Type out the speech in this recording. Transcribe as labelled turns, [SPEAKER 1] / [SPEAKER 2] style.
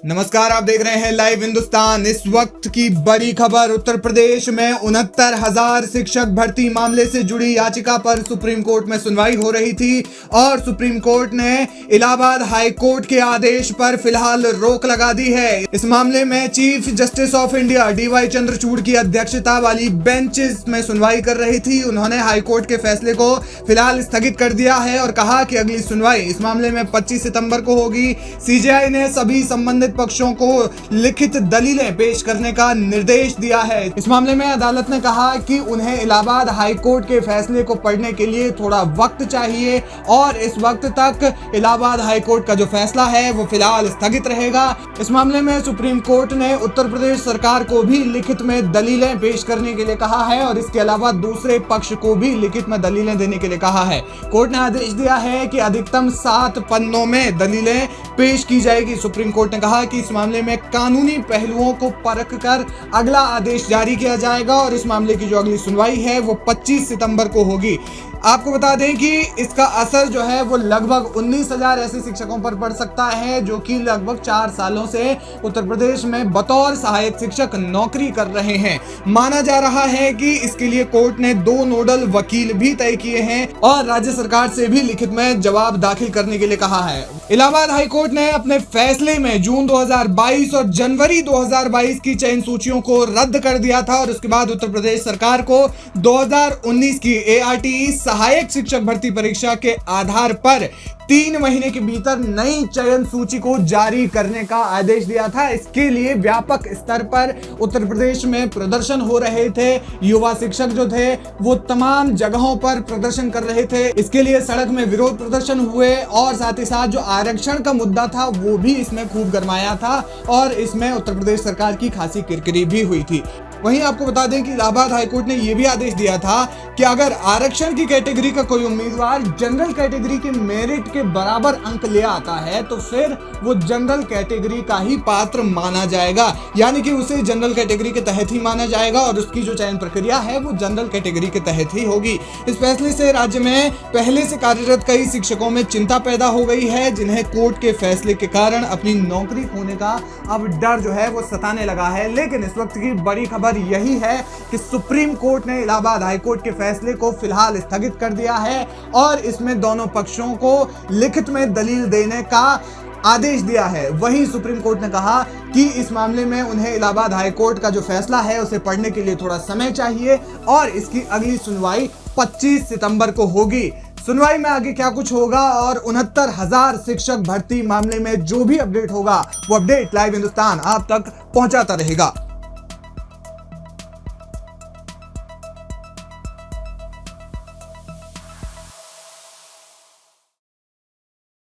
[SPEAKER 1] नमस्कार, आप देख रहे हैं लाइव हिंदुस्तान। इस वक्त की बड़ी खबर, उत्तर प्रदेश में 69,000 शिक्षक भर्ती मामले से जुड़ी याचिका पर सुप्रीम कोर्ट में सुनवाई हो रही थी और सुप्रीम कोर्ट ने इलाहाबाद हाई कोर्ट के आदेश पर फिलहाल रोक लगा दी है। इस मामले में chief justice of India DY Chandrachud की अध्यक्षता वाली बेंच में सुनवाई कर रही थी। उन्होंने हाई कोर्ट के फैसले को फिलहाल स्थगित कर दिया है और कहा कि अगली सुनवाई इस मामले में 25 सितंबर को होगी। CJI ने सभी संबंधित पक्षों को लिखित दलीलें पेश करने का निर्देश दिया है। इस मामले में अदालत ने कहा कि उन्हें इलाहाबाद हाई कोर्ट के फैसले को पढ़ने के लिए थोड़ा वक्त चाहिए और इस वक्त तक इलाहाबाद हाई कोर्ट का जो फैसला है वो फिलहाल स्थगित रहेगा। इस मामले में सुप्रीम कोर्ट ने उत्तर प्रदेश सरकार को भी लिखित में दलीलें पेश करने के लिए कहा है और इसके अलावा दूसरे पक्ष को भी लिखित में दलीलें देने के लिए कहा है। कोर्ट ने आदेश दिया है कि अधिकतम 7 पन्नों में दलीलें पेश की जाएगी। सुप्रीम कोर्ट ने कहा कि इस मामले में कानूनी पहलुओं को परख कर अगला आदेश जारी किया जाएगा और इस मामले की जो अगली सुनवाई है वो 25 सितंबर को होगी। आपको बता दें कि इसका असर जो है वो लगभग 19,000 ऐसे शिक्षकों पर पड़ सकता है जो कि लगभग 4 सालों से उत्तर प्रदेश में बतौर सहायक शिक्षक नौकरी कर रहे हैं। माना जा रहा है कि इसके लिए कोर्ट ने 2 नोडल वकील भी तय किए हैं और राज्य सरकार से भी लिखित में जवाब दाखिल करने के लिए कहा है। इलाहाबाद हाई कोर्ट ने अपने फैसले में जून 2022 और जनवरी 2022 की चयन सूचियों को रद्द कर दिया था और उसके बाद उत्तर प्रदेश सरकार को 2019 की ARTE सहायक शिक्षक भर्ती परीक्षा के आधार पर 3 महीने के भीतर नई चयन सूची को जारी करने का आदेश दिया था। इसके लिए व्यापक स्तर पर उत्तर प्रदेश में प्रदर्शन हो रहे थे। युवा शिक्षक जो थे वो तमाम जगहों पर प्रदर्शन कर रहे थे। इसके लिए सड़क में विरोध प्रदर्शन हुए और साथ ही साथ जो आरक्षण का मुद्दा था वो भी इसमें खूब गरमाया था और इसमें उत्तर प्रदेश सरकार की खासी किरकिरी भी हुई थी। वहीं आपको बता दें कि इलाहाबाद हाईकोर्ट ने यह भी आदेश दिया था कि अगर आरक्षण की कैटेगरी का कोई उम्मीदवार जनरल कैटेगरी के मेरिट के बराबर अंक ले आता है तो फिर वो जनरल कैटेगरी का ही पात्र माना जाएगा, यानी कि उसे जनरल कैटेगरी के तहत ही माना जाएगा और उसकी जो चयन प्रक्रिया है वो जनरल कैटेगरी के तहत ही होगी। इस फैसले से राज्य में पहले से कार्यरत कई शिक्षकों में चिंता पैदा हो गई है, जिन्हें कोर्ट के फैसले के कारण अपनी नौकरी खोने का अब डर जो है वो सताने लगा है। लेकिन इस वक्त की बड़ी खबर यही है कि सुप्रीम कोर्ट ने इलाहाबाद हाई कोर्ट के फैसले को फिलहाल स्थगित कर दिया है और इसमें दोनों पक्षों को लिखित में दलील देने का आदेश दिया है। वहीं सुप्रीम कोर्ट ने कहा कि इस मामले में उन्हें इलाहाबाद हाई कोर्ट का जो फैसला है उसे पढ़ने के लिए थोड़ा समय चाहिए और इसकी अगली सुनवाई 25 सितंबर को होगी। सुनवाई में आगे क्या कुछ होगा और 69,000 शिक्षक भर्ती मामले में जो भी अपडेट होगा वो अपडेट लाइव हिंदुस्तान आप तक पहुंचाता रहेगा।